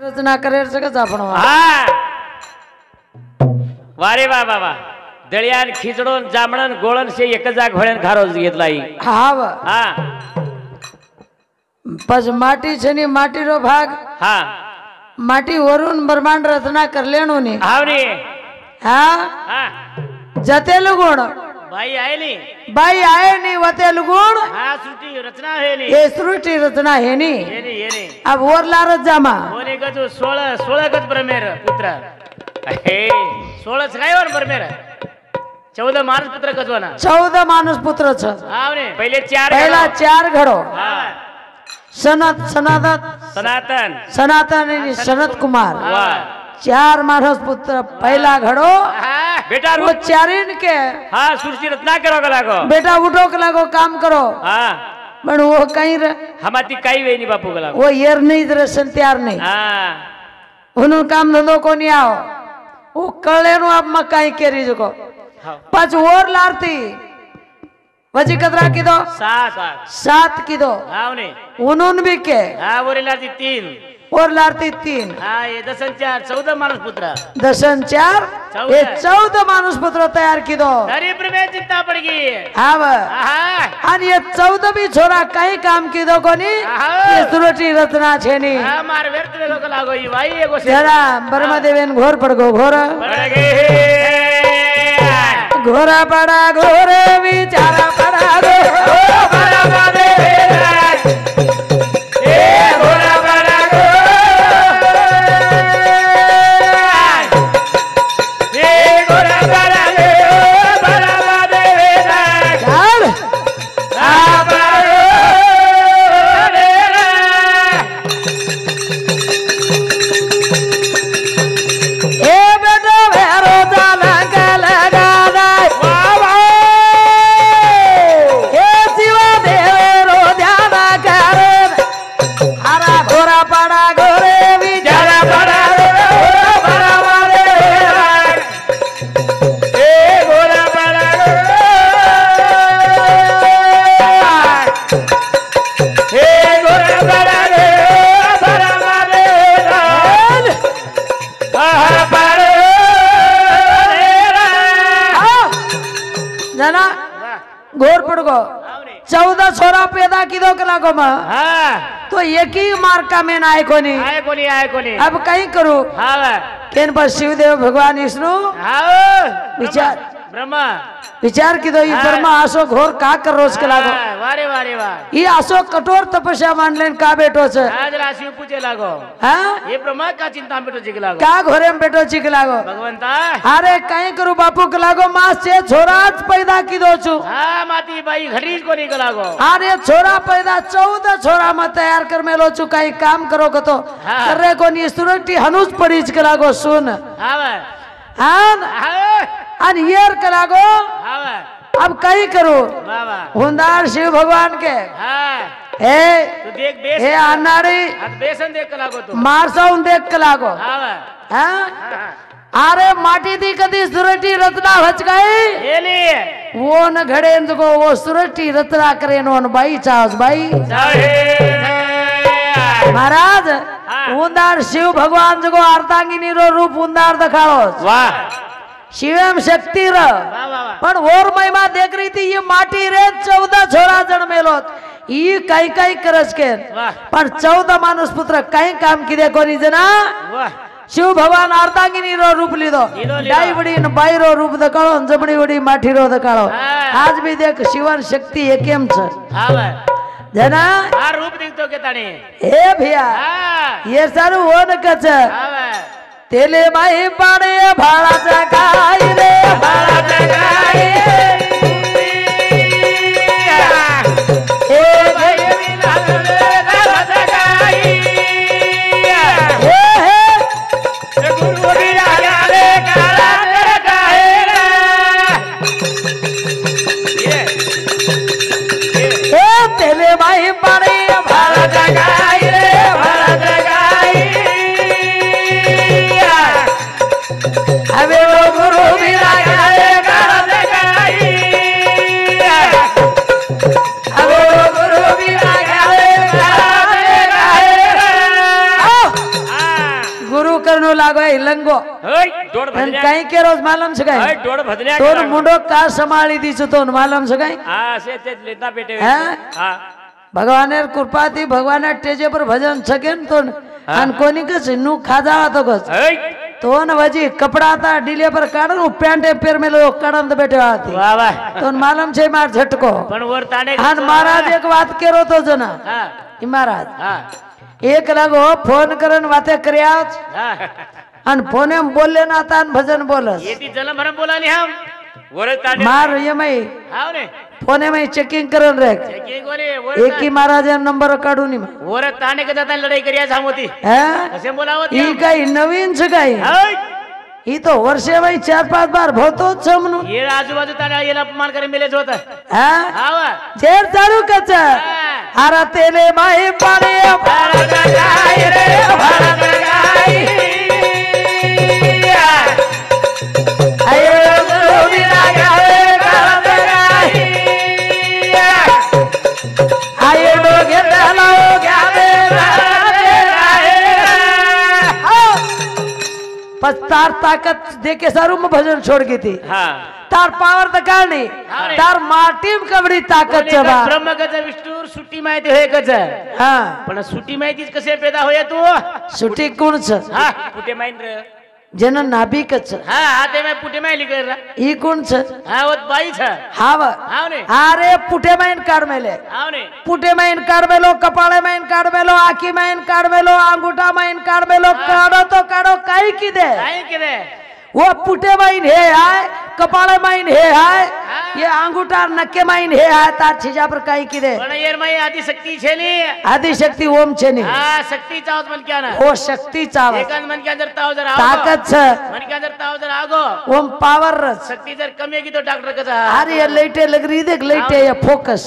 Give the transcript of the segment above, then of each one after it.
रचना करे सगळंच आपण हा वारे वा बाबा दळ्यान खिचडून जांभळण गोळण से एक जाग भळण खारोज घेतलाई हा व हा पज माटी छनी माटी रो भाग हा माटी वरून ब्रह्मांड रचना कर लेणो ने आवनी हा हा जतेल गुण भाई आयली बाई आहे नी वतेल गुण हा सृष्टी रचना है नी ये सृष्टि रचना है नी येनी अब वरलारच जामा कोणी गज 16 गज ब्रह्मेर पुत्र हे 16 काय वर ब्रह्मेर 14 मानस पुत्र गजवाना 14 माणूस पुत्र छ आवने पहिले 4 पहिला 4 घडो हा सनातन सनातन आणि सनत कुमार वा 4 माणूस पुत्र पहिला घडो हा बेटा वो चारिन के हा सृष्टि रचना करो लागो बेटा उठो के लागो काम करो हा पण वो कहीं हमाती काही वेनी बापू गला वो येर नहीं दर्शन तैयार नहीं हा उन्होंने काम धंधो को नहीं आओ वो कले नु अब मकाई केरी जको पांच और लारती वजी कतरा की दो 7 की दो आवने उन्होंने भी के हा वरीला 3 और लारती 3 हा ये 14 मानस पुत्र दशन 4 ये 14 माणूस पुत्र तैयार की दो गरीब में चिंता पड़ गई हाँ और ये 14 भी छोरा कहीं काम की दो कोनी ये सुरटी रचना छेनी मार व्यर्थ में को लागो ई भाई एगो जरा ब्रह्म देवेन घोर पड़ गो घोर पड़ गए घोरा पड़ा घोर विचारा पड़ा गो घोरा पड़े ए घोरा पड़ा गो ए घोरा पड़ा गो बड़ा बड़े चल आ बारो ए बेटा भेरो जाना के लगा दे बाबा ए शिवा देव रो ध्यान करे हरा घोरा पड़ा घोरे विचारा पड़ा घोरा पड़ा मारे ए घोरा पड़ा ए घोरा पड़ा घोरा मारे जना घोर पड़ गो 14 छोरा पैदा की दो कला को तो एक ही मार्ग का में आए कोनी अब कहीं करूं केन पर शिवदेव भगवान विष्णु विचार ब्रह्मा विचार की दो ये ब्रह्मा आसो घोर का कर रोज के लागो वारे वारे वाह ये आसो कठोर तपस्या मान लेन का बेटो छे आज राशि पूछे लागो हां ये ब्रह्मा का चिंता में बेटो चिक लागो का घोरे में बेटो चिक लागो भगवंता अरे कहीं करू बापू के लागो मां से छोराज पैदा की दो छु हां माती भाई घड़ीज को नहीं लागो अरे छोरा पैदा 14 छोरा में तैयार कर मेलो छु कई काम करो को तो करे को नी सुरटी हनुज पड़ीज के लागो सुन हां हां अन येर के लागो अब कहीं करो हुंदार शिव भगवान के ए तो देख बेस ए अनाड़ी बेसन देख के लागो तो मारसाउं देख के लागो हां अरे माटी दी कदी सुरटी रत्ना हच गई ये लिए वो न घड़े को वो सुरटी रत्ना करे नो बाई चाहस बाई महाराज उंदार शिव भगवान जो अर्धांगिनी रो रूप उंदार दिखाड़ो वाह शिवम शक्ति र पण और महिमा देख रही थी ये माटी रे 14 छोरा जन्मेलो ई कई कई करस के पर 14 मानुष पुत्र कई काम की देखो नी जना शिव भगवान अर्धांगिनी रो रूप लीधो डाई बड़ी न बाई रो रूप दकाळो जबड़ी बड़ी माठी रो दकाळो आज भी देख शिवन शक्ति एकेम छ जना आ रूप दिखतो के ताणे ए भैया ये सारू वो न कच तेले माही पाड़े भाड़ा जगाई रे भाड़ा जगाई ए भाई मिला भाड़ा जगाई ए गुरु गिरा रे काला जगाई ए तेले माही पाड़े भाड़ा जगाई रे भाड़ा जगाई अबे वो गुरु भी लगाए गाना लगाई करनो लागो है लंगो दोड અને भजन्या કઈ કે રોજ માલમ છે કઈ दोड भजन्या તોન મુંડો કા સંભાળી દીધું તો માલમ છે કઈ હા સે તે લેતા પેટે હે? હા ભગવાને કૃપાથી ભગવાને ટેજે પર ભજન શકે ને તો અને કોની કસ નું ખાધા તો કસ તો ને વજી કપડા હતા ડીલે પર કાઢો ને પેન્ટ પેર મેલો કાઢન તો બેઠો હતી વાહ વાહ તો માલમ છે માર ઝટકો પણ વર તાને અને મહારાજ એક વાત કેરો તો જના હા ઈ મહારાજ હા એક લાગો ફોન કરન વાતે કર્યા હા અને ફોને બોલે ના તા ને ભજન બોલસ येती जन्म भरम बोलानी हम वर ताने માર એમય हाव ने ફોને માં ચેકિંग કરન રે के गोरे वर એકી મહારાજ નંબર કાઢું ની वर ताने के जाता लड़ाई करिया सामोती હે कसे बोलावत ઈ કઈ નવીન છે કઈ हाय ઈ તો વર્ષે ભાઈ 4-5 બાર ભવતો જ છે મનું ये आजूबाजू ताने ये अपमान करे मिले जोत હે हाव જેર તારું કચ આરા તેલે માહી પાડે भारत गाय रे भारत गाय આયો ગોવિંદા ગાવે ભારત ગાય આયો ડોગે તલાઓ ગાવે ભારત ગાય बस तार ताकत देके सारू में भजन छोड़ गई थी हां तार पावर दकार नहीं तार माटी में कबडी ताकत कोणी चबा ब्रह्म गज विष्णू सुट्टी माहिती होय गज हाँ पण सुट्टी माहितीच कसे पैदा होय तू सुटी कोण छ हा पुटे माहिन रे जन नाभिक छ हा हाते में पुटे माहिली कर ई कोण छ हा वत बाई छ हाव हाव ने अरे पुटे माइन काढ मेले हाव ने पुटे माइन काढ मेलो कपाळे माइन काढ मेलो आखी माइन काढ मेलो अंगूठा माइन काढ मेलो काढो तो काढो काही की दे काय केले वो पुटे माइन हे हाय कपाळे माइन हे हाय ये अंगूठा नक्के माइन हे हाय तार छिजा पर काही की दे पण येर माई आदि शक्ती छेली आदि शक्ती ओम छे ने हा शक्ती चावत मन क्या ना वो शक्ती चाव एकांत मन के अंदर ताव जर आओ ताकत छ मन के अंदर ताव जर आगो ओम पावर रस शक्ती जर कमी की तो डॉक्टर कसा अरे ये लाइटे लग रही देख लाइटे ये फोकस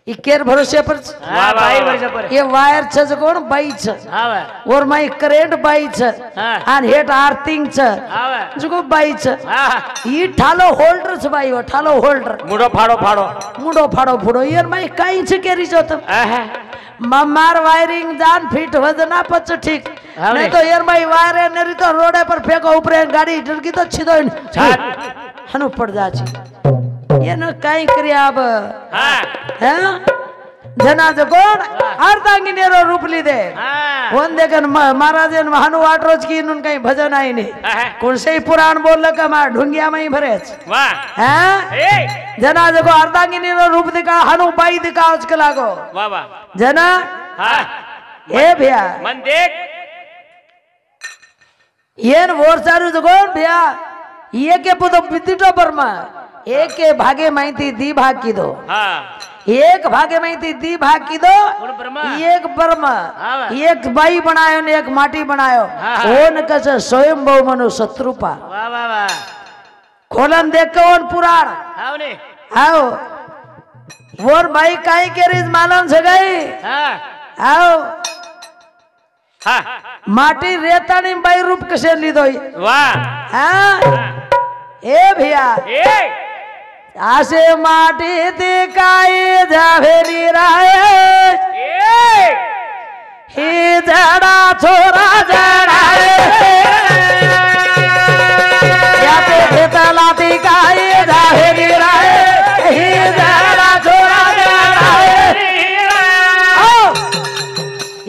ये केर भरोसे पर छ। हा बाई वर्षा पर ये वायर छ जो कोण बाई छ हा वा और माई करेंट बाई छ हा आणि हेट आर्थिंग छ हा वा जुगो बाई छ हा ई ठालो होल्डर छ बाई हो ठालो होल्डर मुडो फाडो फाडो मुंडो फाडो फुडो यार माई काई छ केरी जोत आहा मार वायरिंग जान फिट वजना पच ठीक हाँ नहीं ने। तो यार माई वायर नरी तो रोडे पर फेंको ऊपरे गाड़ी डरकी तो छिदो छात। हनु पड़ जा छी ये न काई करिया अब हा हैं जना जो कोण अर्धांगी नेरो रूप ली दे हा वन देखन महाराजन हनु वाटरोज की इन्हून काही भजन आहे नाही आहा कोणसंही पुराण बोललं का मा ढुंगिया माई भरेच वाह हैं ए जना जगो अर्धांगिनीनो रूप दिखा हनु बाई दिखाओच के लागो वाह वाह जना हा ए भैया मन देख ಏನ್ ಓಡ್ಸಾರು ತಗೊಂಡ್ ಭ್ಯಾ ಏಕೆ ಪುದು ಬಿದ್ದಿಟೋ ಬರ್ಮ ಏಕೆ ಭಾಗೆ ಮಾಹಿತಿ ದೀಪ್ ಹಾಕಿದೋ हा एक भागे माहिती दीप हाकिदो कोण ब्रह्मा एक ब्रह्म हाँ। एक बाई बनायो ने एक माटी बनायो हाँ। ओन कस स्वयंभू मनु शत्रुपा वाह वाह वाह खोलन देख के ओन पुराण हाव ने आओ वोर बाई काई केरीज मालूम छ गई हा आओ हा माटी रेतानी बाई रूप कसे लीधो वाह हाँ ए भैया ए आसे माटी दिखाई जावेली राय ए ही जड़ा छोरा जड़ा या पे खेतला दिखाई जावेली राय ही जड़ा छोरा जड़ा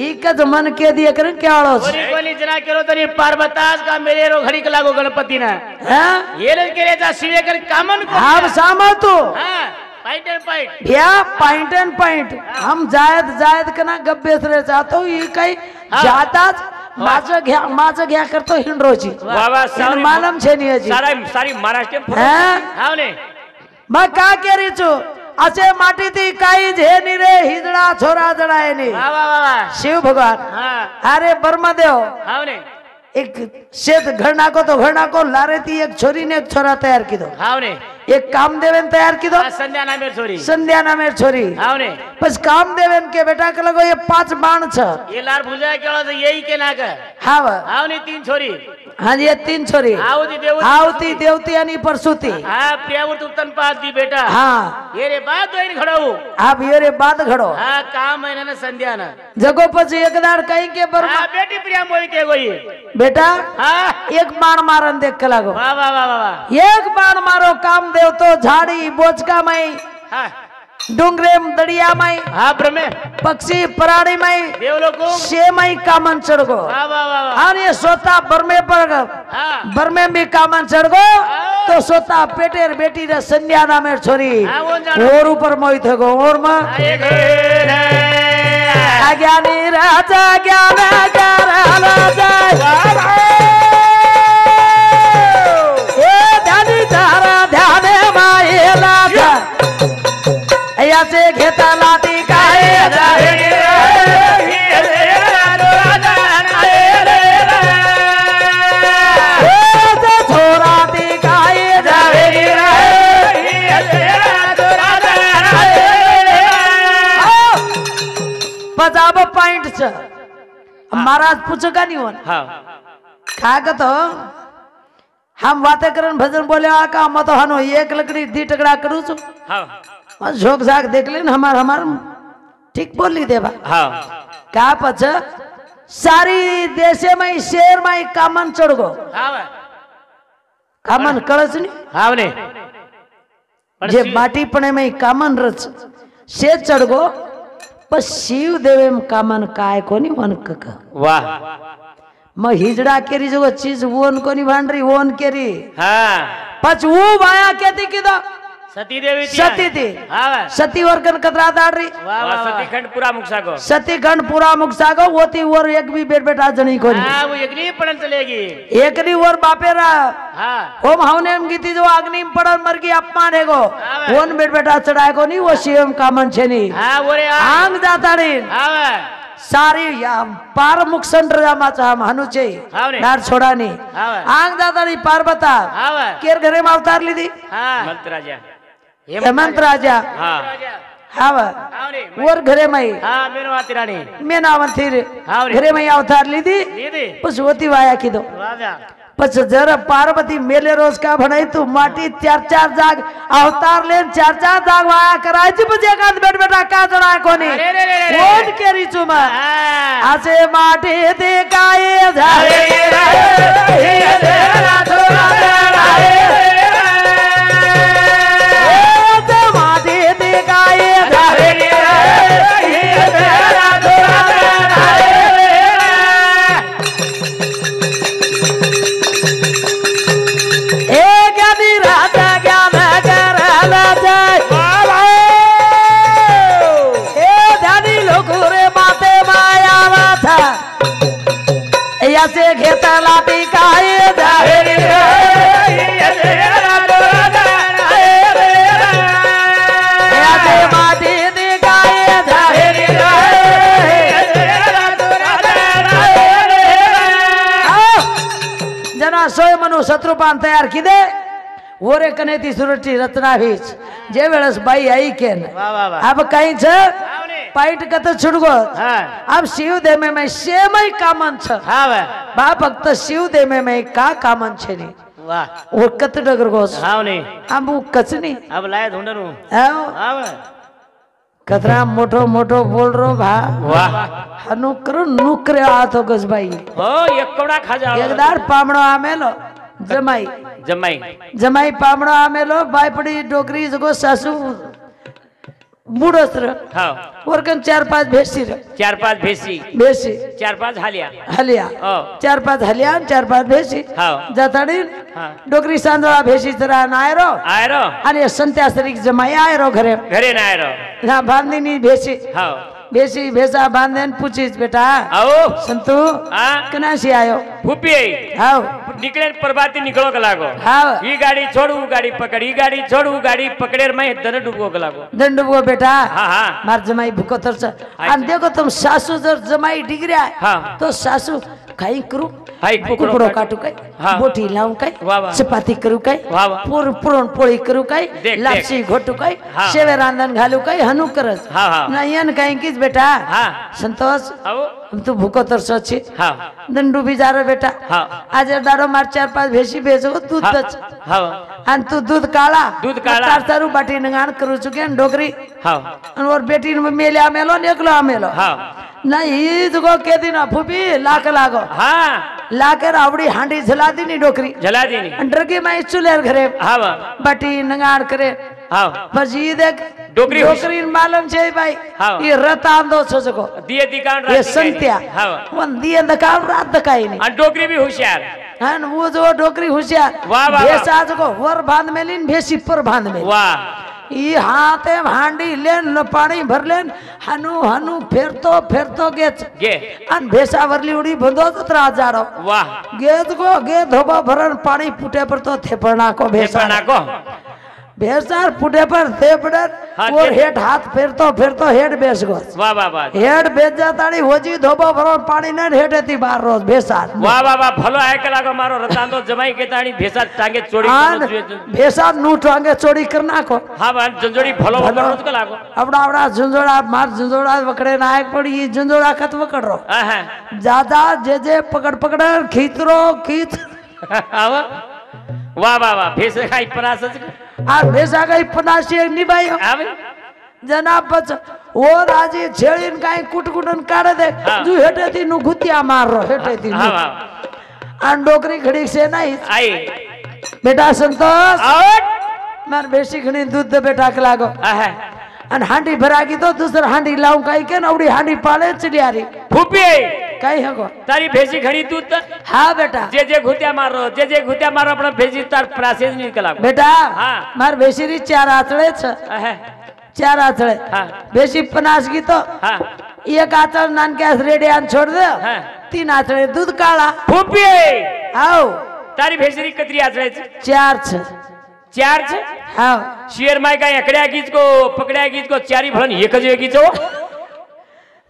इकज मन के दिए कर क्या कोणी कोणी जना केलो तरी पार्वतास का मेरे रो घडी का लागो गणपती ना हैं ये न केल्याचा शिवे कर कामन को हम सामा तो हा फाइट एंड फाइट या पॉइंट एंड पॉइंट हम जायद कना गब्बेस रे जातो ही काही हाँ। जाताच माझं घ्या करतो हिंडरोची वाह वाह सारी मालम छे नी हजी सारी महाराष्ट्र हैं हाव ने मग का केरीचो असे माटी ती काही झेनी रे हिजडा छोरा जडाय नी वाह वाह वाह वाह शिव भगवान हा अरे ब्रह्मदेव हाव ने एक शेत घर नाको तो घर नाको लारे ती एक छोरी ने एक छोरा तयार की दो हाव ने एक कामदेवन तयार की दो हा, संध्या नामेर छोरी संध्या नामेर छोरी हाव ने बस कामदेवन के बेटा के लगो ये 5 बाण छ ये लार भुजा केलो तो यही के ना का हाव हाव ने 3 छोरी हाँ ये 3 छोरी आवती देवती आवती देवती आणि परसुती हा प्रियावर उत्तन पास दी बेटा हाँ ये रे बात होईन खड़ाऊ आप ये रे बाद घडो हा काम है ना संध्या ना जगो पछ एकदार कहीं के बर्मा हा बेटी प्रिया मोई के गो बाई बेटा हाँ एक बाण मारन देख के लागो वाह वाह वाह वाह एक बाण मारो काम देव तो झाड़ी बोचका मई हाँ डुंगरेम दड़िया मई हाँ ब्रह्मे पक्षी प्राणी मई देवलोको शे मई कामन चढ़गो वाह वाह वाह वाह और ये सोता बरमे पर हाँ बरमे भी कामन चढ़गो तो सोता पेटेर बेटी रे संध्या नामे छोरी हाँ, वो जानो। और ऊपर मोहित हो और मां एक अज्ञानी राजा ज्ञान राजा ए ध्यानी तारा ध्याने माये लाजा ऐसे घेता लाटी काहे जाए छोरा ती काहे जाए पचाब पॉइंट छ महाराज पूछो का नहीं होन हाँ खा का तो हम बातें करन भजन बोले का मैं तो हनो एक लकड़ी दी टकड़ा करू छु हाँ झोक झाक देख लेन हमार ठीक बोली देवा हाँ का पछ सारी देशे में शेर में कामन चढ़गो हाँ कामन कळच नहीं हाँ ने जे माटी पणे में कामन रच से चढ़गो पर शिव देवे में कामन काय कोनी वन कक वाह म हिजड़ा केरी जो चीज वोन कोनी भांडरी वोन केरी हाँ पछ वो वाया केती किदा सती देवी सती थी हाँ सती वर्कन कतरा दाड़ी वाह वाह सती खंड पूरा मुक्सा को सती गण पूरा मुक्सा गो होती और एक भी बेट बेटा जनी कोनी हाँ वो एकली पड़न चलेगी एकनी और बापेरा हाँ ओम हवने में गीती जो अग्नि में पड़न मर की अपमान है गो हाँ। वन बेट बेटा चढ़ाए को नहीं वो शिवम कामन छे नहीं हाँ वो रे आंग जाता नहीं हाँ सारी या पार मुख संटर जामा चाह हनुचे हाँ ने। नार छोड़ा नहीं हाँ आंग जाता नहीं पार्वता हाँ केर घरे में अवतार ली थी हाँ मंत्र राजा हेमंत राजा हाँ हाँ हाँ ने और घरे में हाँ मेरे माती रानी मैं नावन थी हाँ रे। घरे में अवतार ली थी दीदी उस होती वाया की दो राजा पछ जरा पार्वती मेले रोज का बनाई तू माटी चार चार जाग अवतार ले चार चार जाग वाया कराई थी मुझे का बैठ बैठा का जड़ा कोनी अरे रे रे रे वोट के रिचू में हाँ आसे माटी दे काए झारे माटी दे काए झारे से घेता लाटी काए माटी जना सोय मनु शत्रुपान तयार की दे वोरे कने ती सुरटी रचना भीच जे वेळस बाई आई केन वाह वाह वाह अब कहीं छ पाइट कत छुड़गो हाँ अब शिव दे में सेमय कामन छ हाँ वाह बा भक्त शिव दे में का कामन छे नी वाह वो कत डगर गोस हाँ ने अब वो कचनी अब लाए ढूंढनू आओ हाँ वाह कतरा मोटो मोटो बोल रो भा वाह हनु करो नुकरे आतो गस भाई हो एक कौड़ा खा जाओ एकदार पामणो आमेलो जमाई जमाई जमाई पामणो आमेलो बायपड़ी डोकरी जगो सासू बूढ़ोस्र हाँ और कन चार पांच भेसी रे चार पांच भेसी भेसी चार पांच हालिया हलिया ओ चार पांच हलिया चार पांच भेसी हाँ जाताडी हाँ डोकरी सांजळा भेसी जरा नायरो आयरो आणि संत्या सरीक जमाई आयरो घरे घरे ना आयरो ना बांधनी भेसी हाँ भेसी भेसा बांधन पूछीस बेटा आओ संतू हाँ कनासी आयो फूपी आओ निकले परबाती निकलो के लागो आओ ये गाड़ी छोड़ू गाड़ी पकड़ ये गाड़ी छोड़ू गाड़ी पकड़े मैं दन डूबो के लागो दंडुबो बेटा हाँ हाँ मार जमाई भूको तरस आणि देखो तुम सासू जर जमाई डिगऱ्या हाँ तो सासू काही करू हाय कुकडो काटू काय हाँ. बोटी लावू काय वाह, वाह. चपाती करू काय वाह, वाह. पुरणपोळी करू काय देख. लापसी घोटू काय हाँ. शेवे रांधण घालू काय हनु करस हाँ, हाँ. नयन काही कीच बेटा हाँ संतोष आओ हम तो भूको तरस छी हाँ दंडू भी जा रहा बेटा हाँ आज दारो मार चार पांच भेसी भेजो दूध हाँ दच हाँ आणि तू दूध काळा दूध काळा. तार तारू बाटी नगान करू चुके डोकरी हाँ और बेटी मेले आमेलो नेकलो आमेलो हाँ नहीं ही तुको के दिन फुपी लाख लागो हाँ लाकर आवड़ी हांडी जला दी नी डोकरी जला दी नहीं अंडर के मैं चुलेर घरे हाँ बटी नंगाड़ करे हाँ बस ये देख डोकरी डोकरी मालूम छे भाई हाँ। ये रत आंदो छको दिए दिकान ये संत्या हाँ वन दिए दकाल रात दकाई नहीं और डोकरी भी होशियार हन वो जो डोकरी होशियार वाह, वाह, भेस आज को वर बांध में लीन भेसी पर बांध में वाह ई हाथे हांडी लेन न पानी भर लेन हनु हनु फिरतो गेच गे अन भेसा वरली उड़ी बंदो तो त्रास जाड़ो वाह गेद को गेद होबा भरन पानी फुटे पर तो थेपड़ना को भेसा भेसा को भेसार फुटे पर थेपड़न हाँ, और हेड हाथ फिरतो हेड बेस गो वाह वाह वाह हेड बेच जाताड़ी होजी धोबा भरन पानी न हेडेती बार रोज भेसार वाह वाह वाह भलो आय कला को मारो रतांदो जमाई के ताणी भेसा टांगे चोरी आन भेसा नू टांगे चोरी करना को हाँ बहन जंजोड़ी भलो भलो रोज को लागो अपना झुंझोड़ा मार झुंझोड़ा वकड़े नायक पड़ी ये झुंझोड़ा खत वकड़ रो ज्यादा जे पकड़ खींच वाह वाह वाह भेस खाई परास आ भेसा गई पनासी निभाई जनाब बच वो राजी छेड़ीन काई कुटकुटन काढ़े दे जू हेटे थी नु गुतिया मार रो हेटे थी हाँ वाह आन डोकरी खड़ी से नहीं आई बेटा संतोष आउट मार बेसी खड़ी दूध दे बेटा के लागो अन हांडी भरागी तो दूसरा हांडी लाऊं काई के नौड़ी हांडी पाले चिड़ियारी फूपी काई हगो तारी भेसी खड़ी दूध हाँ बेटा जे घुतिया मारो अपना भेजी तार प्रासेज निकला बेटा हाँ। मार बेसी चार आचड़े छ चार आचड़े हाँ। बेसी पनास की तो हाँ एक आचड़ नान के रेडी आन छोड़ दे हाँ। 3 आचड़े दूध काला फूपी आओ तारी भेसी कतरी आचड़े चार छ चार छ हाँ शेर माय का एकड़िया गीत को पकड़िया गीत को चारी भलन एक जो गीत हो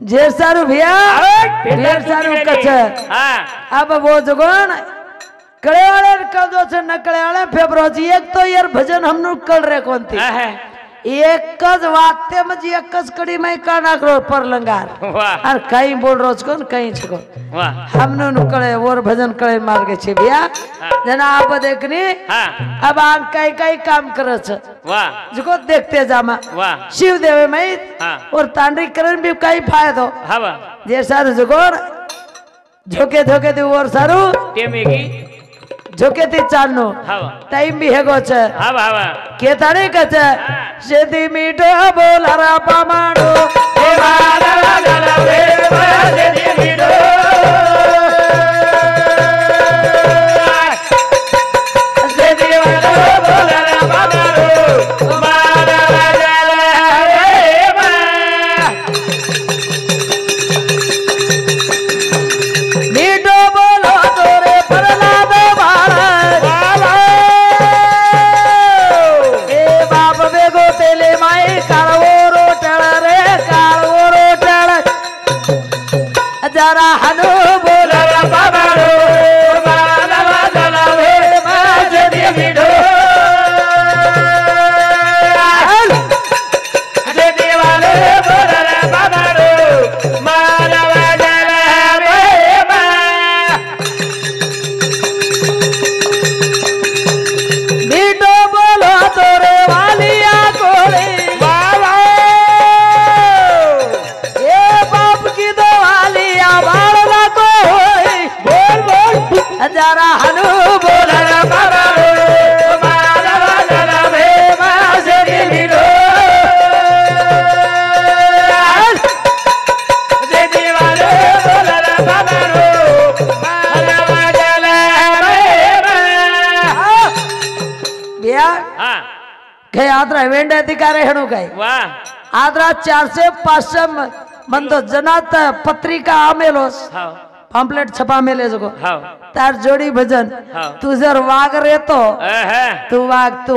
जे सारू भैया ढेर सारू कछ हाँ अब वो जगोन कड़े वाले का जो से न कड़े वाले फेब्रोजी एक तो यार भजन हमनु कल रे कौन थी एक वाक्य में जी एक कड़ी में काना करो पर लंगार वाह और कहीं बोल रोज कौन कहीं छको वाह हमने नुकड़े और भजन कड़े मार के छे भैया जना आप देखनी हाँ अब आन कई काम करे छ वाह जिको देखते जामा वाह शिव देवे में हाँ और तांडरी करण भी कई फायदो हाँ वाह जे सारू जगोर झोके दे और सारू टेमेगी झोके ती चालनो हाँ टाइम भी है गोच हाँ वाह के तारे कच सेदी मीठो बोला रा पामाडो हे बाला गला वे सेदी मीठो सेदी वाला बोला रा पामाडो बाला गला वे मीठो बोलो तोरे परला दे बाला ए बाप बेगो तेले माई काळवो रोटळ रे काळवो रोटळ जरा हनु बोला रा पामाडो बाला गला वे सेदी मीठो सेदी वाला बोला रा पामाडो बाला गला वे मीठो बोलो तोरे वालिया कोले ए बाप की दो वालिया बाळला को होई बोल बोल जरा हनु बोला रा पामाडो बाला गला वे सेदी मीठो सेदी वाला बोला रा पामाडो बाला गला वे बिया हाँ कई आद्रा वेंडे अधिकारे हेणु काय वाह आद्रा 400 500 मंदो जनात पत्रिका आमेलोस हाँ पॉम्पलेट छपा मेले जको हाँ तार जोड़ी भजन हाँ। तू जर वाग रे तो तू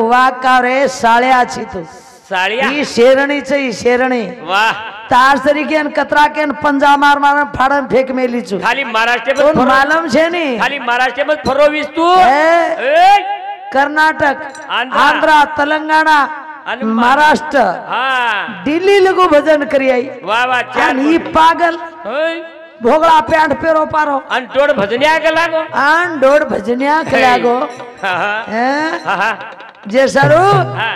वाग का रे साळ्या छी तू साड़िया ही शेरणी छ ही शेरणी वाह तार सरीकेन कतरा केन पंजा मार फाड़न फेंक मेली छु खाली महाराष्ट्र तो में मालूम छे नी खाली महाराष्ट्र में फरोवीस तू ए, कर्नाटक आंध्रा, आंध्रा तेलंगाना आणि महाराष्ट्र हाँ दिल्ली लगू भजन करी आई वाह वाह चार आणि ही पागल भोगळा पैंट पेरो पारो आणि टोड भजन्या के लागो आन डोड भजन्या के लागो हाँ हैं हाँ जे सारू हाँ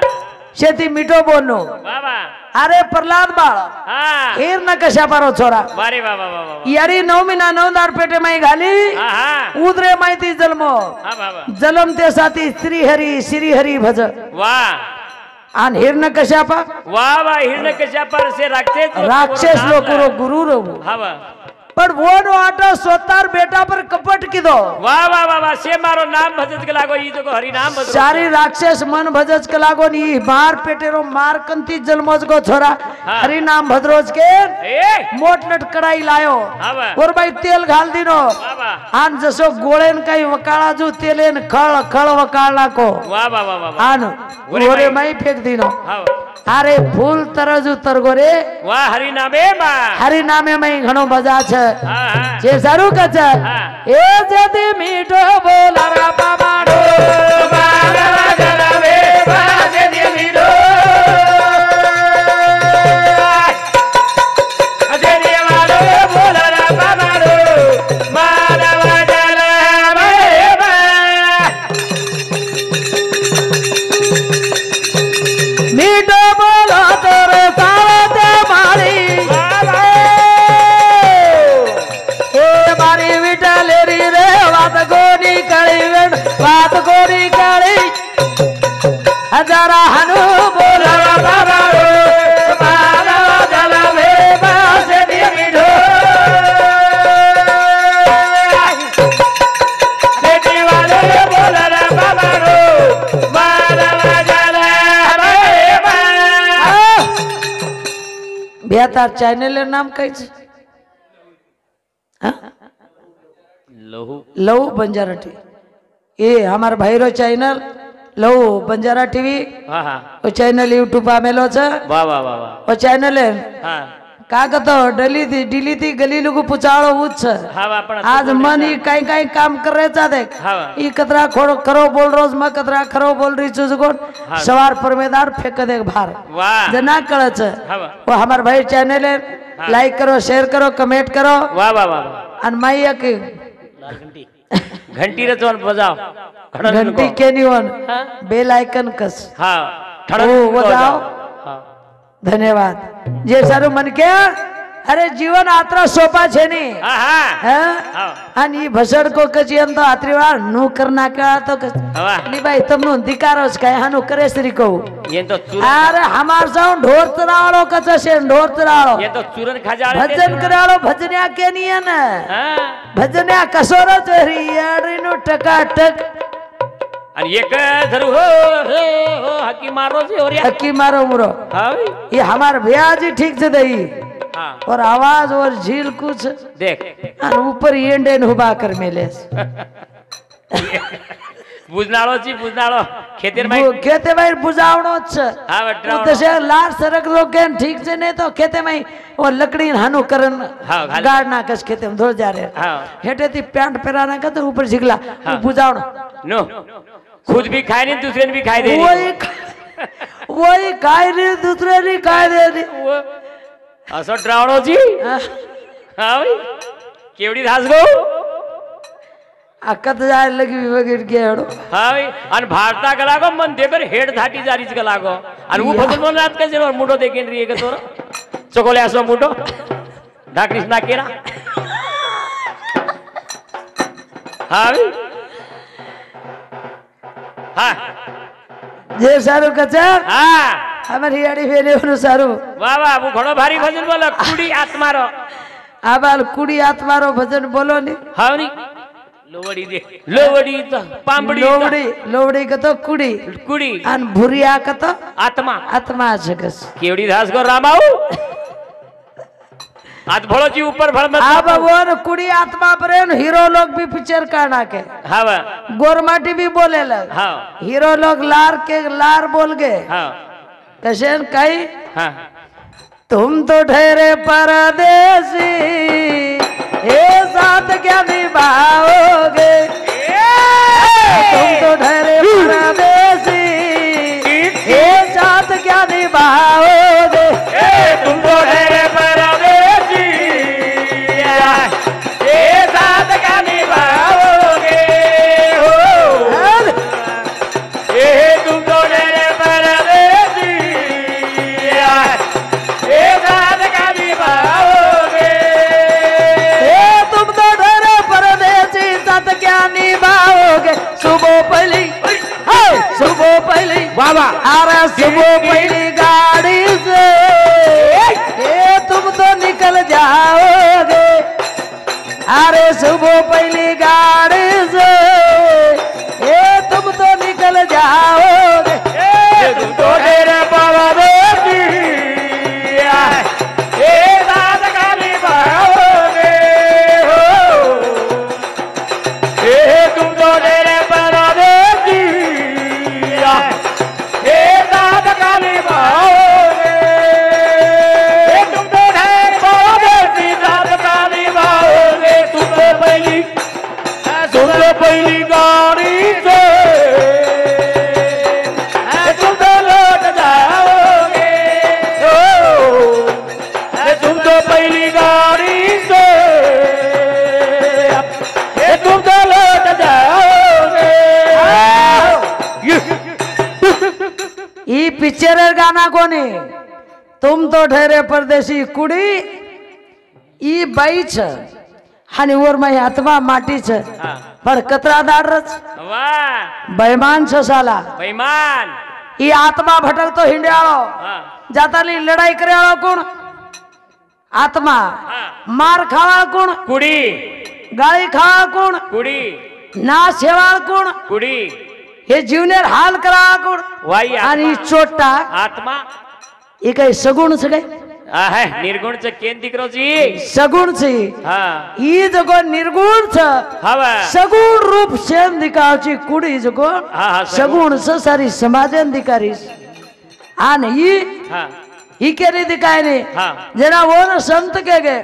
शेती मीठो बोलनो वाह वाह अरे प्रहलाद बाळ हा हीर न कशा पारो छोरा वारे वाह वाह वाह वाह यारी 9 महिना 9 दार पेटे माई घाली हा हा उदरे माहिती जन्मो हा वाह वाह जलम ते साथी श्री हरी भज वाह आणि हिरण कशा पा वाह वाह हिरण्यकश्यपर से राक्षस लोक गुरु रहू हा वाह पण वो नो आटा स्वतार बेटा पर कपट किदो वाह वाह वाह वाह से मारो नाम भजत के लागो ई जो हरि नाम भजत सारी राक्षस मन भजज के लागो नी मार पेटेरो मार कंती जलमोज को छोरा हाँ। हरि नाम भद्रोज के ए मोट लट कडाई लायो हा वाह और भाई तेल घाल दिनो वाह वाह आन जसो गोळेन काही वकाळा जो तेलेन खळ खळ वकाळना को वाह वाह वाह वाह आन गोरे गोरे माई माई फेक दिनो हा अरे फूल तरजू तरगोरे वाह हरि नामे बा हरि नामे मई घणो बजा छ हा हा जे सारू कच हाँ। ए जदी मीठो बोला रा पामाडो बाबा जलवे बाजे दिमिडो अजे देवालो बोलरा बाबाडो मानव जलवे बा मीठो बोलो तोरे सावते मारी ए मारी विटलेरी रे वात गोरी कळी वेण वात गोरी कळी हजारा हनु बोला रा पामाडो मानव जलवे बाजे दिमिडो अजे देवालो बोलरा बाबाडो मानव जलवे बा बेतार चैनल नाम कई छे लहू लहू बंजारा टीवी ये हमार भाईरो चैनल लहू बंजारा टीवी हा हा वो चैनल यूट्यूब आमेलो छे वाह वाह वाह वाह वो चैनल है हा का कतो डिली थी गली लोग पुचाळो उच छे हा वाह पण आज मन ही काही काम करायचा देख हा ई कतरा खरो बोल रोज म कतरा खरो बोल रही चुज कोण हाँ। सवार परमेदार फेक देख भार वाह जना कळच हा वाह वो हमार भाई चैनल है हाँ। लाइक करो शेयर करो कमेंट करो वाह वाह वाह वाह आणि माई एक घंटी रचवन बजाव घंटी के निवन हाँ। बेल आइकन कस हा ओ, बजाव। हा धन्यवाद जे सारू मन के अरे जीवन आत्रा सोपा छे नी हा हा हाँ? हा आणि भसड को कची एम तो आत्रीवार नु करना का तो कच वाह ली भाई तमनु धिकारोस काय हानु करे श्री कहू ये तो चूरन अरे हमार साउंड ढोर तराळो कच से ढोर तराळो ये तो चूरन खजाळे भजन कराळो भजन्या के नी है ना हा भजन्या कसोरो चोरी यारी नु टका टक आणि एक धरू हो हो हकी मारो से हो रे हकी मारो मुरो हा ये हमार भैया जी ठीक से दई हा और आवाज और झील कुछ देख और ऊपर येंडे हुबा कर मेले बुजनाळो ची बुजनाळो खेतेर माई खेते भाई बुझावणो छ हा वटरावणो तसे लार सरक दो के ठीक से नहीं तो खेते में वो लकड़ी हानु करन हाँ, घाल। गाड़ ना कस खेते में धो जा रहे हाँ। हेटे थी पैंट पहराना का तो ऊपर झिगला हाँ। बुझावणो नो खुद भी खाए नहीं दूसरे ने भी खाए दे वही खाए रे दूसरे ने खाए दे रे असो ड्रावणो जी हाँ। हा भाई केवडी धास गो अकत जाय लगी वगैर के हडो हा भाई आणि भारता गला गो मन देकर हेड धाटी जारीच गला गो आणि वो बदल बोल रात का जरो मुडो देखेन री एक तोर चकोले असो मुडो धाकरीस ना केरा हा भाई हा जे सारू कचा हा हमारी आड़ी फेले उनु सारू वाह वाह वो घणो भारी भजन बोलो कुड़ी आत्मारो आबाल कुड़ी आत्मारो भजन बोलो नी हा नी लोवडी दे लोवडी तो पांबडी लोवड़ी लोवड़ी का तो कुड़ी कुड़ी अन भुरिया का तो आत्मा आत्मा जगस केवडी धास गो रामाऊ हाथ भड़ो जी ऊपर भड़ मत अब वो न कुड़ी आत्मा पर हीरो लोग भी पिक्चर करना के हाँ वाह गोरमाटी भी बोले लग हाँ हीरो लोग लार के लार बोल गए हाँ कैसे कही हाँ तुम तो ठहरे परदेसी ये साथ क्या निभाओगे तुम तो ठहरे परदेसी ये साथ क्या निभाओगे तुम तो ठहरे परदेसी ये साथ क्या निभाओगे हो ये तुम तो ठहरे परदेसी बाबा अरे सुबह पहली गाड़ी से ये तुम तो निकल जाओगे, अरे सुबह पहली गाड़ी से ये तुम तो निकल जाओगे, तुम तो डेरे बाबा बेटी ये दाद का निभाओगे हो, ये तुम तो डेरे बाबा बेटी ये दाद का निभाओगे, तुम तो डेरे बाबा बेटी दाद का निभाओगे, तुम तो पहली गाड़ी से तुम तो लौट जाओगे, तुम तो पहली गाड़ी से तुम तो लौट जाओगे। ई पिक्चर गाना कोणी, तुम तो ठहरे परदेशी कुड़ी, ई बाई छ आणि वर माझी आत्मा माटी छ, पण कतरादार रच वाह बेईमान छ साला, बेईमान ई आत्मा भटकतो हिंड्याळो, जाताली लढाई कराळो कोण, आत्मा मार खावा कोण, कुड़ी गाळी खावा कोण, कुड़ी नाश ठेवा कोण, कुड़ी हे जीवनेर हाल करा कोण, वाई आणि चोटा आत्मा हे काही सगुण छ काय, है निर्गुण च केन दिकरो जी सगुण छी, हाँ ई जगो निर्गुण छ, हवा सगुण रूप शेन दिखावची कुडी जगो सगुण स सारी समाजन दिकारीस, आणि ही केरी दिकाय ने जरा वो न संत के गे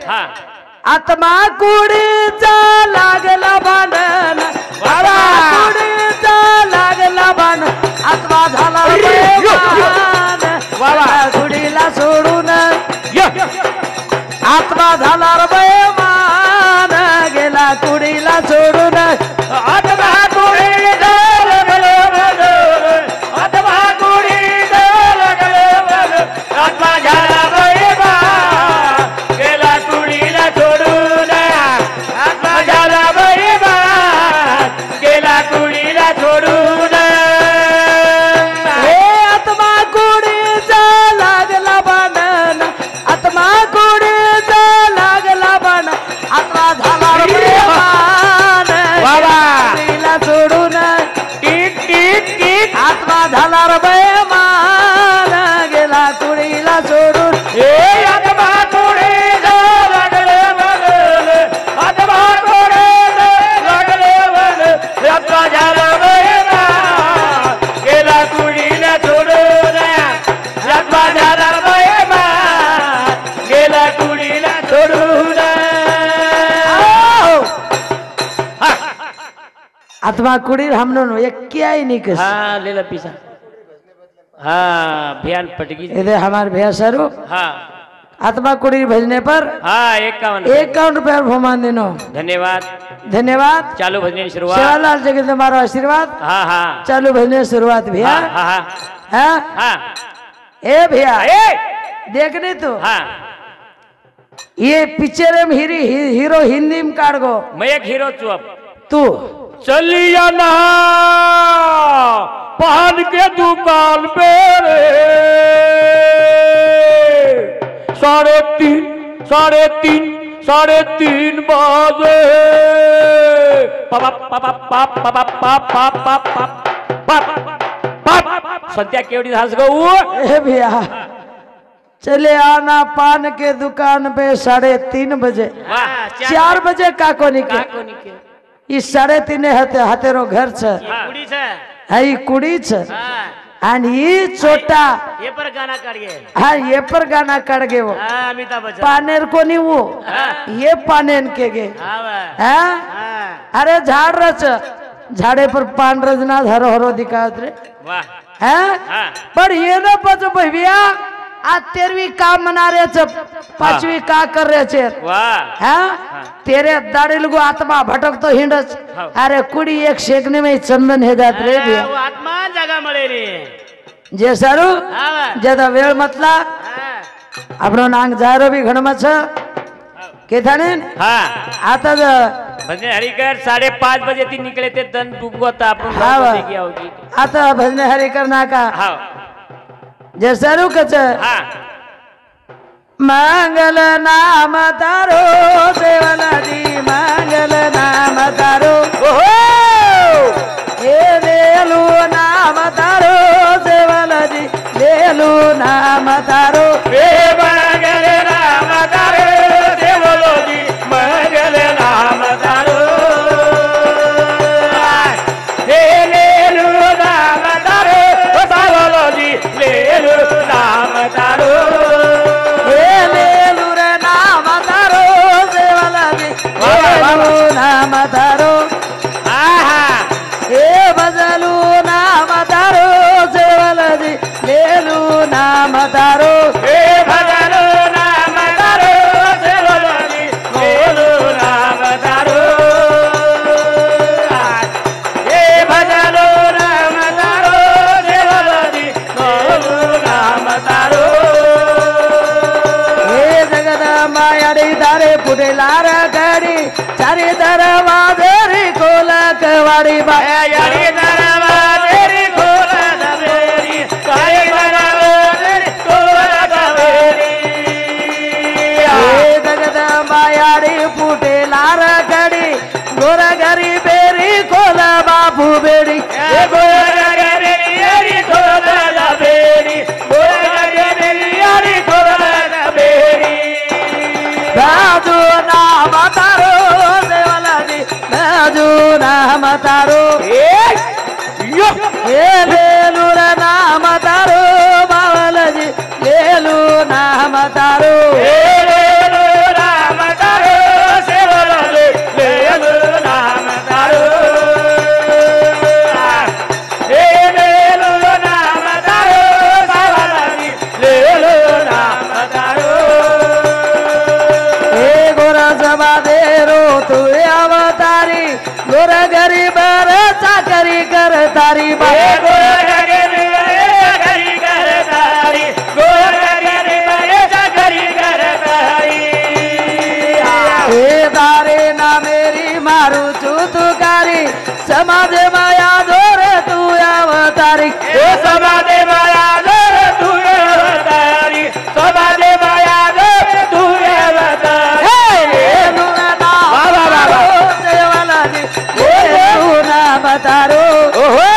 आत्मा कुडीचा लागला भांडण, आत्मा कुडीचा लागला भांडण, आत्मा झाला बेईमान, कुडीला सोडून आत्मा झाला बेईमान, गेला कुडीला सोडून, आत्मा कुडीला लागले बल, आत्मा कुडीला लागले बल, आत्मा झाला बेईमान, गेला कुडीला सोडून, आत्मा झाला बेईमान, गेला कुडीला सोडून, हे आत्मा कुडीचा लागला भांडण, आत्मा कुडीचा लागला भांडण, आत्मा झाला बेईमान, कुडीला सोडून, टीक टीक टीक आत्मा झाला बेईमान, गेला कुडीला सोडून, हे आत्मा कुडीला लागले बल, आत्मा कुडीला लागले बल, आत्मा झाला बेईमान, गेला कुडीला सोडून, आत्मा झाला बेईमान, गेला कुडीला सोडून, आत्मा कुडी हमनो एक क्या ही नहीं कस, हाँ ले ला पीसा, हाँ भियान पटकी, इधर हमारे भैया सरू हाँ आत्मा कुडी भेजने पर हाँ 51 ₹51 फरमान देनो, धन्यवाद। धन्यवाद। चालू भजने की शुरुआत, सेवालाल जगह तुम्हारा आशीर्वाद, हाँ हाँ चालू भजने शुरुआत भैया, हाँ हाँ हाँ हाँ ए भैया ए देखने तो हाँ ये पिक्चर में हीरो हिंदी में काट गो, मैं एक हीरो तू अब तू चलिया ना पान के दुकान पे रे, 3:30 बजे, पापा पापा पापा पापा पापा पापा सध्या केवढी हस गो ए भैया चले आना पान के दुकान पे 3:30 बजे, 4 बजे काको निके, इस 3:30 हते हतेरो घर छ, कुड़ी से आई कुड़ी छ, आणि ही छोटा ये पर गाना काढिए, हाँ ये पर गाना काढ गे वो अमिताभ बच्चन पानेर को नहीं वो ये पानेन के गे, हाँ अरे झाड़ रच झाड़े पर पान रजना हरो हरो दिखावत रे, वाह हैं पर ये ना पचो भैया आज 13वीं का मना रहे छ, 5वीं का कर रहे छे, वाह हैं तेरे दाढ़ी लगो आत्मा भटक तो हिंडच, अरे कुड़ी एक शेकने में चंदन है जात रे भैया, वो आत्मा जगह मळे रे जे सारू ज्यादा वेळ मतला આપણો નાંગ જારો બી ઘણમાં છે કે થાને હા आता भजन हरिकर 5:30 बजे ती निकले थे दन डूबता अपन हाँ बा. देखी होगी आता भजन हरी करना का हाँ जैसा रुकच हाँ मंगल नाम तारो सेवला जी मंगल नाम तारो ए लेलू नाम तारो सेवला जी लेलू नाम तारो ए मंगल नाम तारो देवलो जी मंगल नाम तारो ए लेलू नाम तारो देवलो जी लेलू नाम तारो ए लेलू रे नाम तारो सेवला जी लेलू नाम तारो ए भजलू नाम तारो सेवला जी लेलू नाम तारो ए भजलो नाम तारो देवलो जी लेलू नाम तारो ए भजलो नाम तारो देवलो जी लेलू नाम तारो हे जगदंबायाडी तारे फुटेलार गडी चारी दरवाजे रे कोलक वाडी बाया यारी दरवाजेरी खोला दबेरी काय दरवाजेरी खोला दबेरी हे जगदंबायाडी फुटेलार गडी गोर गरी बेरी कोला बापू बेडी ए गोरगरी यारी खोला दबेरी गोरगरी यारी खोला दबेरी राजू नाम तारो देवला जी राजू नाम तारो यो हे लेलू रे नाम तारो बावला जी लेलू नाम तारो ए लेलू नाम तारो सेवलो लेलू नाम तारो ए लेलू नाम तारो बाबाजी लेलू नाम तारो हे गोरा सभा देरो तू अवतारी गोर गरीबर चाकरी कर तारी ए बाई गोरगरी गरी करतारी गोरगरी गरी करतारी हे दारे ना मेरी मारू तू तुकारी समाज माया जोर तू अवतारी ए समाधे माया दर तू अवतारी समाधे माया दर तू अवतारी लेलू नाम तारो देवला जी लेलू नाम तारो ओहो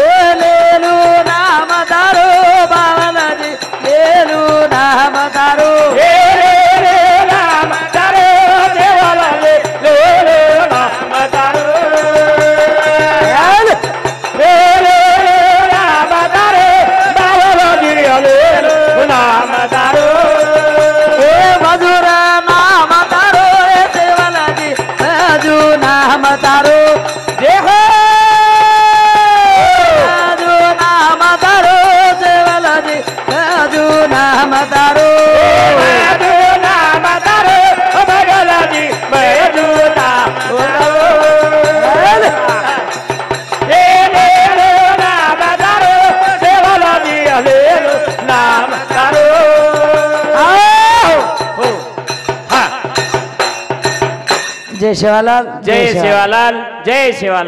ए लेलू नाम तारो बावला जी लेलू नाम तारो ए रे नाम तारो देवाला ले नाम तारो रे नाम तारो बाबा गिरिया ले नाम तारो हे मधुर नाम तारो हे देवला जी राजू नाम तारो जय हो राजू नाम तारो देवला जी राजू नाम तारो बैजू नाम तारो भगला जी बैजू नाम तारो ए ले नाम तारो सेवला जी ले नाम तारो हो हाँ जय शिवालाल जय सेवालाल जय सेवालाल